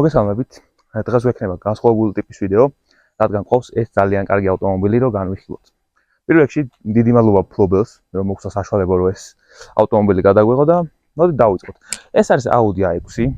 მოგესალმებით. დღეს ვექნება განსხვავებული ტიპის ვიდეო, რადგან ყავს ეს ძალიან კარგი ავტომობილი, რომ განვიხილოთ. პირველ რიგში დიდი მადლობა ფლობელს, რომ მოგცა საშუალება, რომ ეს ავტომობილი გადაგვიღო და მოდი დავიწყოთ. ეს არის Audi A6.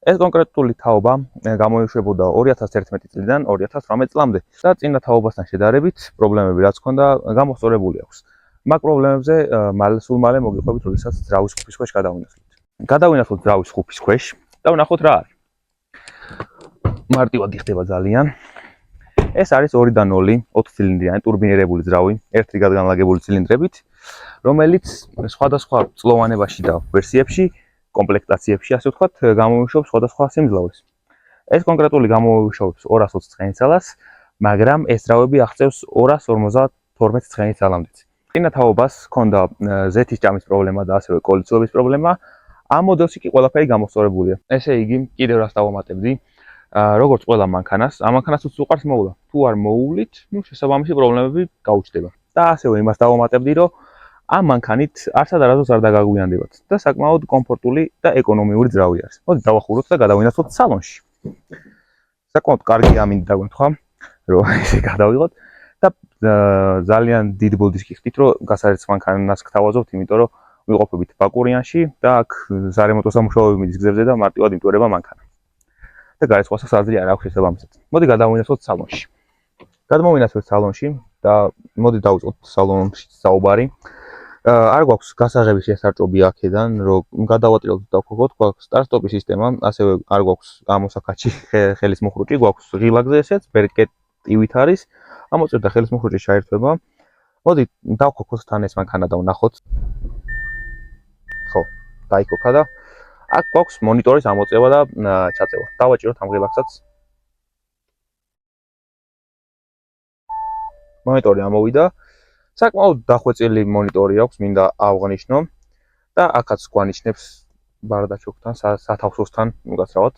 ეს კონკრეტული თაობა გამოიშვებოდა 2011 წლიდან 2018 წლამდე და წინა თაობასთან შედარებით პრობლემები რაც ჰქონდა გამოსწორებული აქვს. მაგ პრობლემებზე მალე მოგიყვებით, როდესაც ძრავის ხუფის ქვეშ გადავინახოთ. გადავინახოთ ძრავის ხუფის ქვეშ და ვნახოთ რა არის. მარტივად იხდება ძალიან. ეს არის 2-დან 0 4 ცილინდრიანი ტურბინირებული ძრავი, ერთი გადგანლაგებული ცილინდრებით, რომელიც სხვადასხვა წლოვანებაში და ვერსიებში კომპლექტაციებში, ასე ვთქვათ, გამოიშვებს სხვადასხვა სიმძლავრეს. ეს კონკრეტული გამოიშვებს 220 ცხენისძალას, მაგრამ ეს ძრავები აღწევს 252 ცხენისძალამდეც. წინა თაობას ჰქონდა ზეთის ჭამის პრობლემა და ასევე კოლიციების პრობლემა. ამ მოდელში კი ყველაფერი გამოსწორებულია. ესე იგი, კიდევ რას დავამატებდი, როგორც ყველა მანქანას, ამ მანქანას უყარს მოვლა. თუ არ მოუვლით, შესაბამისი პრობლემები გაუჩნდება. და ასევე იმას დავამატებდი, რომ ამ მანქანით არცად არასდროს არ დაგაგვიანდებათ და საკმაოდ კომფორტული და ეკონომიური ძრავი არის. მოდი დავახუროთ და გადავინახოთ სალონში. საკმაოდ კარგი ამინდი დაგვემთხვა, რომ ესე გადავიღოთ და ძალიან დიდ ბოდიშს ხდით, რომ გასარեց მანქანას გთავაზობთ, იმიტომ რომ ვიყოფებით ბაკურიანში და აქ სარემონტო სამუშაოები მიდის გზებზე და მარტივად იმტვერება მანქანა. და გარეთ საზრი არ აქვს შესაბამისად. მოდი გადავინახოთ სალონში. გადმოვინახოთ სალონში და მოდი დავიწყოთ სალონში საუბარი. არ გვაქვს გასაღები შესარჭობი აქედან, რომ გადავატრიალოთ და ვქოგოთ, გვაქვს სტარტ-სტოპის სისტემა, ასევე არ გვაქვს ამოსაკაჩი ხელის მოხრუჭი, გვაქვს ღილაკზე ესეც, ბერკეტივით არის, ამოწევთ და ხელის მოხრუჭი ჩაერთვება. მოდი დავქოგოთ თან ეს მანქანა და ვნახოთ. ხო, დაიქოქა და აქ გვაქვს მონიტორის ამოწევა და ჩაწევა. დავაჭიროთ ამ ღილაკსაც. მონიტორი ამოვიდა. საკმაოდ დახვეწილი მონიტორი აქვს, მინდა ავღნიშნო და აქაც გვანიშნებს ბარდაჩოკთან, სათავსოსთან, უკაცრავად,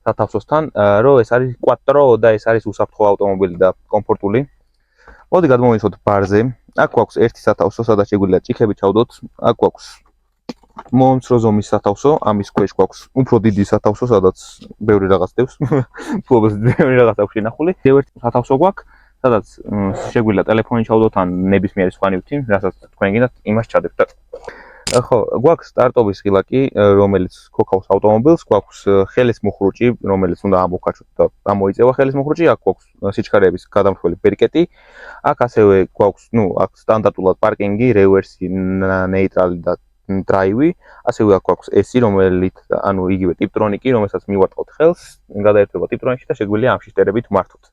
სათავსოსთან, რომ ეს არის კვატრო და ეს არის უსაფრთხო ავტომობილი და კომფორტული. მოდი გადმოვიდეთ ბარზე. აქ გვაქვს ერთი სათავსო, სადაც შეგვიძლია ჭიქები ჩავდოთ. აქ გვაქვს მომცრო ზომის სათავსო, ამის ქვეშ გვაქვს უფრო დიდი სათავსო, სადაც ბევრი რაღაც დევს. ფლობელს ბევრი რაღაც აქვს შენახული. ერთ სათავსო გვაქვს, სადაც შეგვიძლია ტელეფონი ჩავდოთ ან ნებისმიერი სხვა ნივთი, რასაც თქვენ გინდათ, იმას ჩადებთ და ხო, გვაქვს სტარტობის ღილაკი, რომელიც ქოქავს ავტომობილს, გვაქვს ხელის მოხრუჭი, რომელიც უნდა ამოვკაჩოთ და ამოიწევა ხელის მოხრუჭი, აქ გვაქვს სიჩქარეების გადამხდელი ბერკეტი, აქ ასევე გვაქვს, აქ სტანდარტულად პარკინგი, რევერსი, ნეიტრალი და დრაივი, ასევე აქ გვაქვს ესი, რომელიც იგივე ტიპტრონიკი, რომელსაც მივარტყავთ ხელს, გადაერთვება ტიპტრონიკში და შეგვიძლია ამ შიშტერებით ვმართოთ.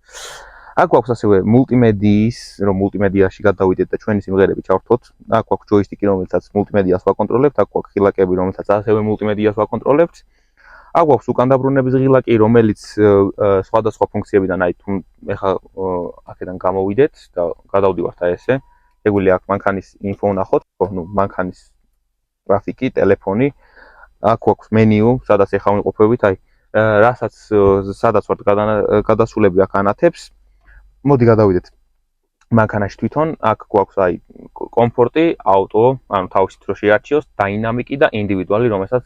აქ გვაქვს ასევე მულტიმედიის, რომ მულტიმედიაში გადავიდეთ და ჩვენი სიმღერები ჩავრთოთ. აქ გვაქვს ჯოისტიკი, რომელსაც მულტიმედიას ვაკონტროლებთ, აქ გვაქვს ღილაკები, რომელსაც ასევე მულტიმედიას ვაკონტროლებთ. აქ გვაქვს უკან დაბრუნების ღილაკი, რომელიც სხვადასხვა ფუნქციებიდან, თუ ეხლა აქედან გამოვიდეთ და გადავდივართ ესე, შეგვიძლია აქ მანქანის ინფო ვნახოთ, მანქანის გრაფიკი, ტელეფონი. აქ გვაქვს მენიუ, სადაც ეხლა ვიმყოფებით, სადაც ვართ გადასულები აქ ანათებს. მოდი გადავიდეთ მანქანაში თვითონ, აქ გვაქვს კომფორტი, აუტო, ანუ თავისით რო შეარჩიოს, დაინამიკი და ინდივიდუალი, რომელსაც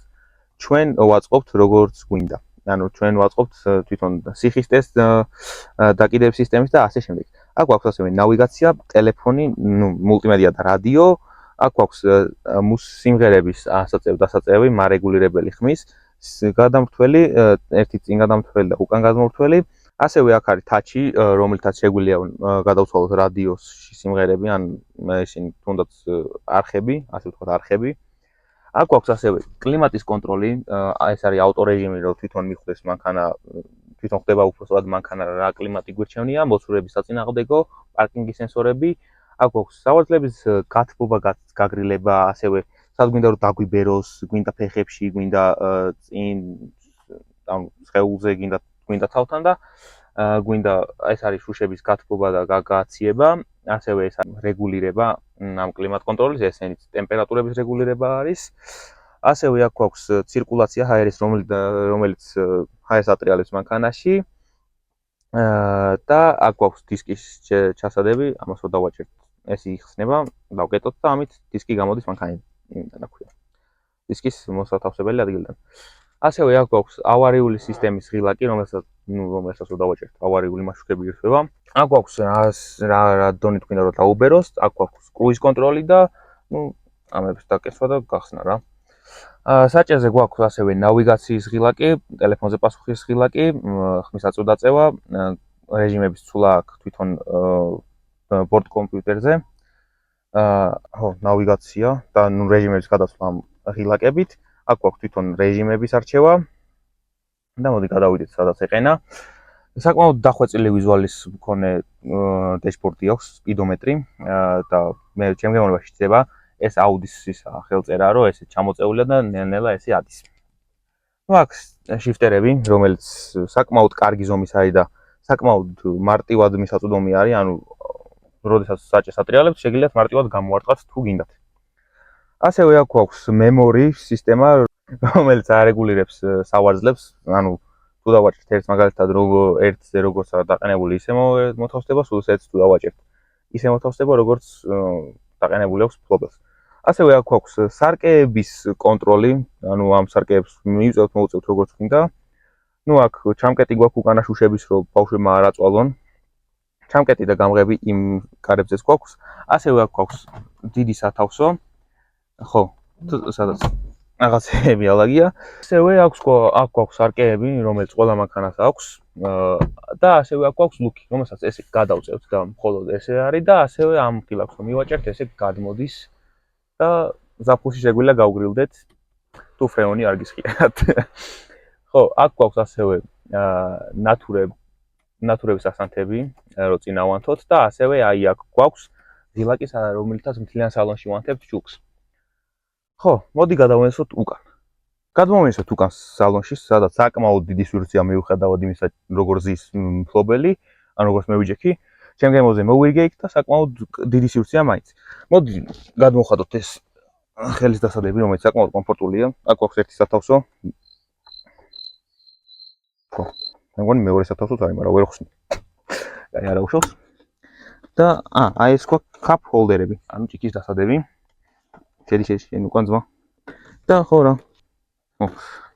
ჩვენ ვაწყობთ როგორც გვინდა. ანუ ჩვენ ვაწყობთ თვითონ სიხისტეს დაკიდების სისტემის და ასე შემდეგ. აქ გვაქვს ასევე ნავიგაცია, ტელეფონი, მულტიმედია და რადიო, აქ გვაქვს სიმღერების ასაწევ დასაწევი, მარეგულირებელი ხმის, გადამრთველი, ერთი წინ გადამრთველი და უკან გადამრთველი. ასევე აქ არის touch-ი, რომელთაც შეგვიძლია გადავცვალოთ რადიოსში სიმღერები, ან ისინი თუნდაც არხები, ასე ვთქვათ, არხები. აქ გვაქვს ასევე კლიმატის კონტროლი, ეს არის ავტორეჟიმი, რომ თვითონ მიხვდეს მანქანა, თვითონ ხდება უბრალოდ მანქანა რა კლიმატი გვირჩევნია, მოცურების საწინააღმდეგო, პარკინგის სენსორები. აქ გვაქვს სავარძლების გათბობა, გაგრილება, ასევე სად გვინდა რომ დაგვიბეროს, გვინდა ფეხებში, გვინდა წინ, ან სხეულზე, გვინდა თავთან და გვინდა ეს არის შუშების გათბობა და გაგაციება, ასევე ეს არის რეგულირება ამ კლიმატ კონტროლის, ესენიც ტემპერატურების რეგულირება არის. ასევე აქ გვაქვს ცირკულაცია ჰაერის, რომელიც ჰაერს ატრიალებს მანქანაში. და აქ გვაქვს დისკის ჩასადები, ამას რო დავაჭერთ, ეს იხსნება, დავკეტოთ და ამით დისკი გამოდის მანქანიდან, რა ქვია. დისკის მოსათავსებელი ადგილიდან. ასევე აქ გვაქვს ავარიული სისტემის ღილაკი, რომელსაც რო დავაჭერთ, ავარიული მაშუქები ირთვება. აქ გვაქვს რა დონით გვინდა რომ დაუბეროს, აქ გვაქვს კრუიზ კონტროლი და ამებს დაკეცვა და გახსნა რა. საჭიაზე გვაქვს ასევე ნავიგაციის ღილაკი, ტელეფონზე პასუხის ღილაკი, ხმის აწვდაწევა, რეჟიმების ცვლა აქ თვითონ ბორტ კომპიუტერზე. ნავიგაცია და რეჟიმების გადაცვლა ღილაკებით. აქ გვაქვს თვითონ რეჟიმების არჩევა და მოდი გადავიდეთ სადაც ეყენა. საკმაოდ დახვეწილი ვიზუალის მქონე დეშბორდი აქვს, სპიდომეტრი და მე ჩემ გემოვნებაში ხდება ეს აუდის ხელწერაა, რომ ესე ჩამოწეულია და ნელ-ნელა ესე ადის. აქ შიფტერები, რომელიც საკმაოდ კარგი ზომის არის და საკმაოდ მარტივად მისაწვდომი არის, ანუ როდესაც საჭეს ატრიალებთ, შეგიძლიათ მარტივად გამოარტყათ თუ გინდათ. ასევე აქ გვაქვს memory სისტემა, რომელიც არეგულირებს სავარძლებს, ანუ თუ დავაჭერთ ერთს მაგალითად ერთზე როგორც დაყენებული ისე მოთავსდება, სულ ერთს თუ დავაჭერთ ისე მოთავსდება, როგორც დაყენებული აქვს ფლობელს. ასევე აქ გვაქვს სარკეების კონტროლი, ანუ ამ სარკეებს მივიწევთ, მოუწევთ როგორც გინდა. აქ ჩამკეტი გვაქვს უკანა შუშების, რომ ბავშვებმა არ აწვალონ. ჩამკეტი და გამღები იმ კარებზეც გვაქვს. ასევე აქ გვაქვს დიდი სათავსო. ხო, სადაც რაღაცები ალაგია. ასევე აქ გვაქვს სარკეები, რომელიც ყველა მანქანას აქვს და ასევე აქ გვაქვს ლუკი, რომელსაც ესე გადავწევთ და მხოლოდ ესე არის და ასევე ამ ღილაკს რომ მივაჭერთ, ესე გადმოდის და ზაფხულში შეგვიძლია გავგრილდეთ, თუ ფრეონი არ გისხიერათ. ხო, აქ გვაქვს ასევე ნატურების ასანთები, რო წინ ავანთოთ და ასევე აი აქ გვაქვს ღილაკი, რომელთაც მთლიან სალონში ვანთებთ ჯუქს. ხო, მოდი გადავინესოთ უკან. გადმოვინესოთ უკან სალონში, სადაც საკმაოდ დიდი სივრცეა მიუხედავად იმისა, როგორ ზის მფლობელი, ან როგორც მე ვიჯექი. ჩემ გემოზე მოვირგე იქ და საკმაოდ დიდი სივრცეა მაინც. მოდი გადმოვხატოთ ეს ხელის დასადები, რომელიც საკმაოდ კომფორტულია. აქ გვაქვს ერთი სათავსო. ხო, მე მგონი მეორე სათავსოც არის, მაგრამ ვერ ხსნი. აი არა უშავს. და აი ეს გვაქვს cup holder-ები, ანუ ჭიქის დასადები. შედი უკან ძმა. და ხო რა. ხო.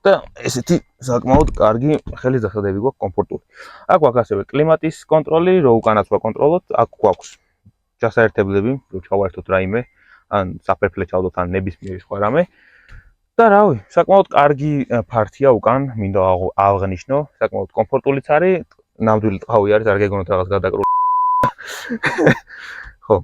და ესეთი საკმაოდ კარგი ხელის დასადები გვაქვს კომფორტული. აქ გვაქვს ასევე კლიმატის კონტროლი, რო უკანაც ვაკონტროლოთ, აქ გვაქვს ჩასაერთებლები, რო ჩავაერთოთ რაიმე, ან საფერფლე ჩავდოთ, ან ნებისმიერი სხვა რამე. და რავი, საკმაოდ კარგი ფართია უკან, მინდა აღნიშნო, საკმაოდ კომფორტულიც არის, ნამდვილი ტყავი არის, არ გეგონოთ რაღაც გადაკრული. ხო.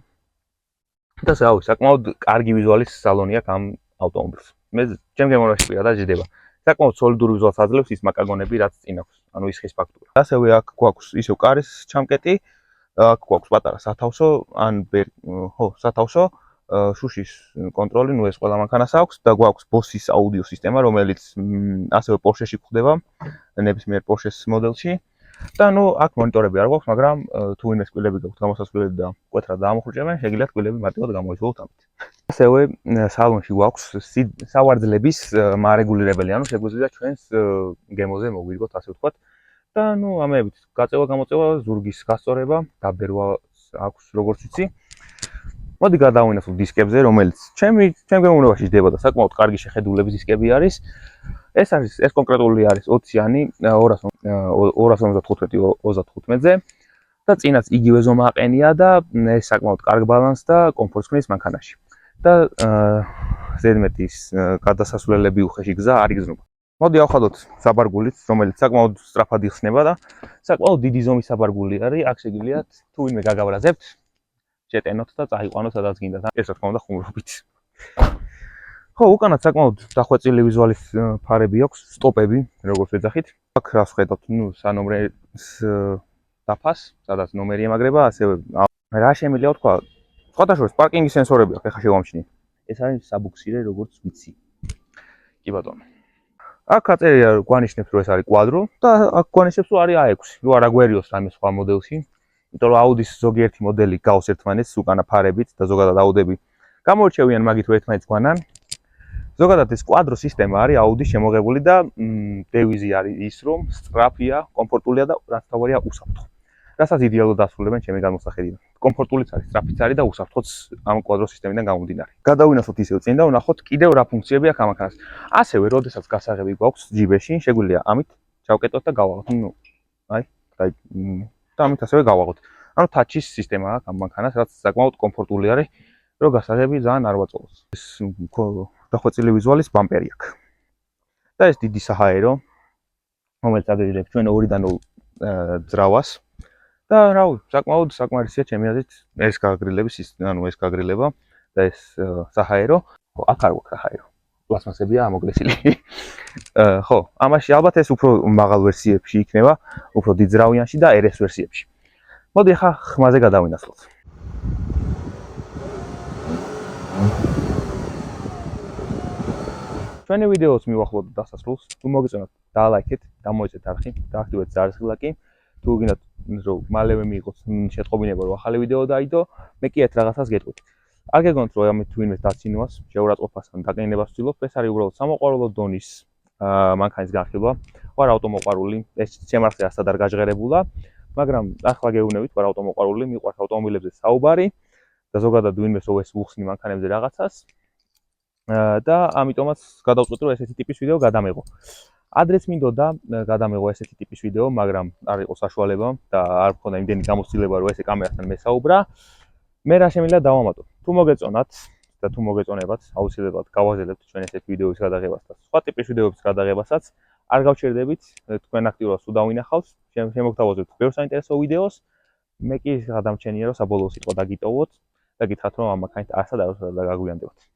და რავი, საკმაოდ კარგი ვიზუალის სალონი აქვს ამ ავტომობილს. მე ჩემ გემოვნებაში პირადად ჟდება. საკმაოდ სოლიდური ვიზუალს აძლევს ის მაკაგონები, რაც წინ აქვს, ანუ ის ხის ფაქტურა. ასევე აქ გვაქვს ისევ კარის ჩამკეტი, აქ გვაქვს პატარა სათავსო, სათავსო, შუშის კონტროლი, ეს ყველა მანქანას აქვს და გვაქვს Boss-ის აუდიო სისტემა, რომელიც ასევე Porsche-ში გვხდება, ნებისმიერ Porsche-ის მოდელში. და აქ მონიტორები არ გვაქვს, მაგრამ თუ ვინმეს კბილები გაქვთ გამოსასვლელები და მკვეთრად დაამოხრუჭებენ, შეგიძლიათ კბილები მარტივად გამოიცვალოთ ამით. ასევე სალონში გვაქვს სავარძლების მარეგულირებელი, ანუ შეგვიძლია ჩვენს გემოზე მოვირგოთ, ასე ვთქვათ. და ამებით გაწევა-გამოწევა, ზურგის გასწორება, დაბერვა აქვს როგორც ვიცი. მოდი გადავინახოთ დისკებზე, რომელიც ჩემ გემოვნებაში ჟდება და საკმაოდ კარგი შეხედულების დისკები არის. ეს კონკრეტული არის 20-იანი 255-ზე და წინაც იგივე ზომა აყენია და ეს საკმაოდ კარგ ბალანსს და კომფორტს ქმნის მანქანაში. და ზედმეტის გადასასვლელები უხეში გზა არ იგრძნობა. მოდი ავხადოთ საბარგულით, რომელიც საკმაოდ სწრაფად იხსნება და საკმაოდ დიდი ზომის საბარგული არის. აქ შეგიძლიათ თუ ვინმე გაგაბრაზებთ, შეტენოთ და წაიყვანოთ სადაც გინდათ. ეს რა თქმა უნდა ხუმრობით. ხო, უკანაც საკმაოდ დახვეწილი ვიზუალის ფარები აქვს, სტოპები, როგორც ვეძახით. აქ რას ხედავთ, სანომრების დაფას, სადაც ნომერი ემაგრება, ასევე რა შემიძლია ვთქვა, სხვადასხვა პარკინგის სენსორები აქვს, ეხლა შევამჩნიე. ეს არის საბუქსირე, როგორც ვიცი. კი ბატონო. აქ აწერია გვანიშნებს რომ ეს არის კვადრო და აქ გვანიშნებს რომ არის A6, რო არა გვერიოს რამე სხვა მოდელში. იმიტომ რომ Audi-s ზოგიერთი მოდელი გავს ერთმანეთს უკანა ფარებით და ზოგადად Audi-ები გამოირჩევიან მაგით რომ ერთმანეთს გვანან. ზოგადად ეს კვადრო სისტემა არის Audi-s შემოღებული და დევიზი არის ის რომ სწრაფია, კომფორტულია და რაც თავარია უსაფრთხო. რასაც იდეალურად ასრულებენ ჩემი განმოსახედიდან. კომფორტულიც არის, სწრაფიც არის და უსაფრთხოც ამ კვადრო სისტემიდან გამომდინარე. გადავინახოთ ისევ წინ და ვნახოთ კიდევ რა ფუნქციები აქვს ამახანას. ასევე, როდესაც გასაღები გვაქვს ჯიბეში, შეგვიძლია ამით ჩავკეტოთ და გავაღოთ. და ამით ასევე გავაღოთ. ანუ touch-ის სისტემა აქვს ამ მანქანას, რაც საკმაოდ კომფორტული არის, რომ გასაღები ძალიან არ ვაწოვოს. ეს დახვეწილი ვიზუალის ბამპერი აქვს. და ეს დიდი საჰაერო, რომელიც აგრძელებს ჩვენ 2-დან 0 ძრავას. და რა ვიცი, საკმაოდ საკმარისია ჩემი აზრით ეს გაგრილების ანუ ეს გაგრილება და ეს საჰაერო. ხო, აქ არ გვაქვს საჰაერო. პლასმასებია ამოკლესილი. ხო, ამაში ალბათ ეს უფრო მაღალ ვერსიებში იქნება, უფრო დიდ ძრავიანში და RS ვერსიებში. მოდი ახლა ხმაზე გადავინაცვლოთ. ჩვენი ვიდეოს მივახლოთ დასასრულს. თუ მოგეწონათ, დალაიქეთ, დამოეწეთ არხი, დააქტივეთ ზარზღილაკი. თუ გინდათ რომ მალევე მიიღოთ შეტყობინება რომ ახალი ვიდეო დაიდო, მე კი ერთ რაღაცას გეტყვით. არ გეგონთ რომ ამით ვინმეს დაცინვას, შეურაცხყოფას ან დაკენებას ვცდილობ, ეს არის უბრალოდ სამოყვარულო დონის მანქანის განხილვა. ვარ ავტომოყვარული, ეს შემარხზე ასად არ გაჟღერებულა, მაგრამ ახლა გეუბნებით, ვარ ავტომოყვარული, მიყვარს ავტომობილებზე საუბარი და ზოგადად ვინმეს რო ეს უხსნი მანქანებზე რაღაცას და ამიტომაც გადავწყვეტ რომ ესეთი ტიპის ვიდეო გადამეღო. ადრეც მინდოდა გადამეღო ესეთი ტიპის ვიდეო, მაგრამ არ იყო საშუალება და არ მქონდა იმდენი გამოცდილება რომ ესე კამერასთან მესაუბრა. მე რა შემიძლია დავამატო. თუ მოგეწონათ და თუ მოგეწონებათ, აუცილებლად გავაგზავნებთ ჩვენ ესეთი ვიდეოების გადაღებას და სხვა ტიპის ვიდეოების გადაღებასაც. არ გავჩერდებით, თქვენ აქტიურად თუ დავინახავთ, შემოგთავაზებთ ბევრ საინტერესო ვიდეოს. მე კი გადამჩენია რომ საბოლოო სიტყვა დაგიტოვოთ და გითხრათ რომ ამ მანქანით არასად არ გაგვიანდებათ.